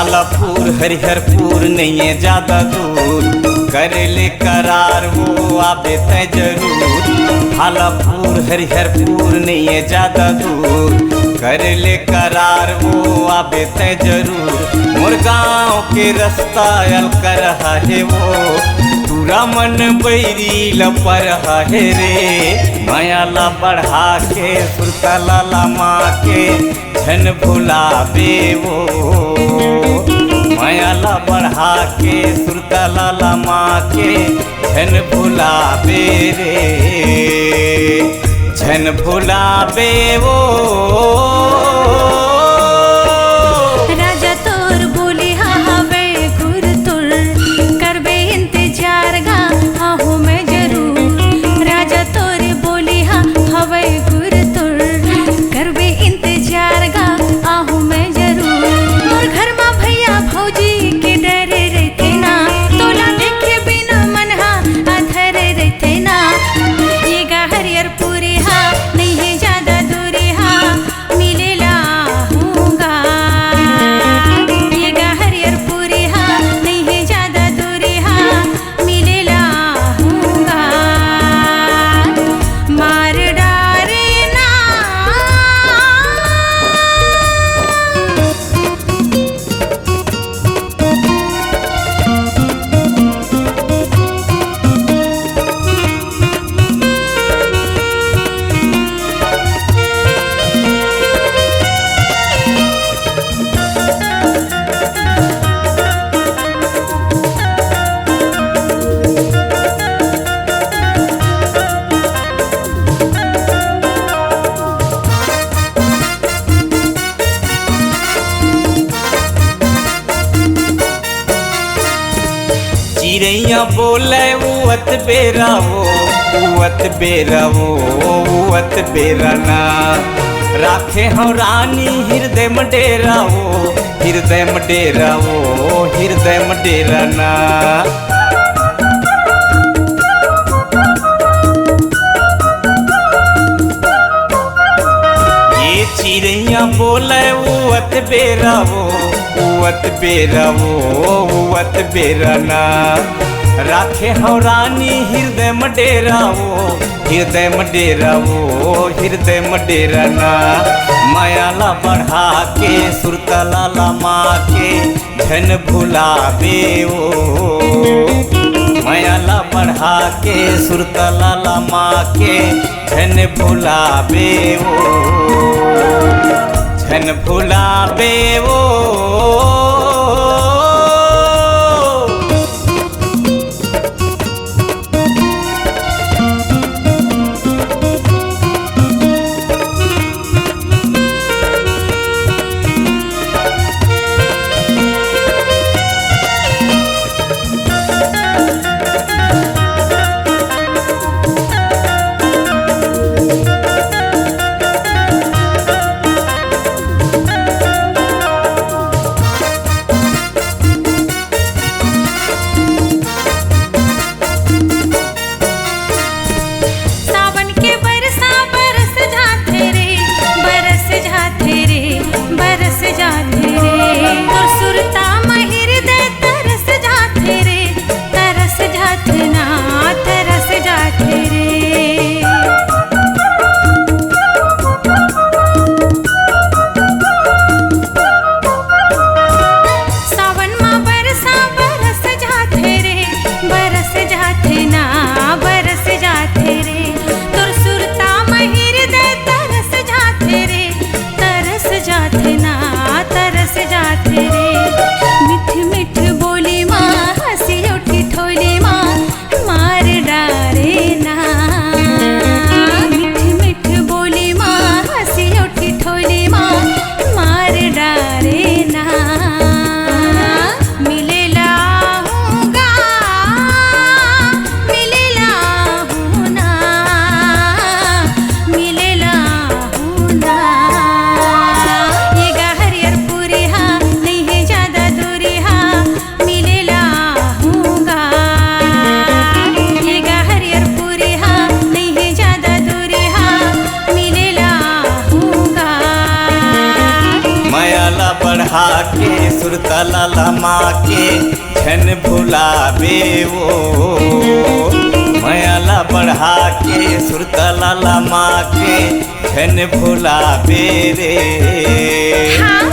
भालापुर हरिहरपुर नहीं है ज्यादा दूर, कर ले करार वो आबे तय जरूर। भालापुर हरिहरपुर नहीं है ज्यादा दूर, कर ले करार वो आबे तय जरूर। मोर गाँव के रास्ता यल कर है वो, पूरा मन बैरी लपर है रे। मायाला बढ़ा के सुरता लाला माँ के झन भुलावे वो, मायाला बढ़ा के सुरता लाला माँ के झन भुलावे रे, झन भुलावे वो। राजा तोर बोले हाँ हवे गुर तुर, करबे इंतजार गा आहू मैं जरूर। राजा तोर बोले हाँ हवे गुर तुर, करबे इंतजार गा आहू मैं जरूर। मोर घर माँ भैया भौजी के डरे रहते ना, तोला देखे बिना मन हा अधर रहते ना। ये गा हरिहरपुरे हा नहीं है ज्यादा दूरे हा, मिलेला हूँगा। ये गा हरिहरपुरे हा नहीं है ज्यादा दूरे हा, मिलेला हूँगा। मार डारे ना चिड़ैया बोले उवत बेरा वो, उवत बेरा वो, उवत बेरा ना। राखे हम रानी हृदय में डेरा वो, हृदय में डेरा वो, हृदय में डेरा ना। ये चिड़ैया बोले उवत बेरा वो, उवत बेरा वो, उवत बेरा ना। राखे हम रानी हृदय में डेरा वो, हृदय में डेरा वो, हृदय में डेरा ना। मायाला बढ़ा के सुरता लाला माँ के झन भुलावे वो, मायाला बढ़ा के सुरता लाला माँ के झन भुलावे वो, झन भुलावे वो। सुरतला लमा के छन भुलावे वो मायाला बढ़ा के सुरतला लमा के छन भुलावे रे। हाँ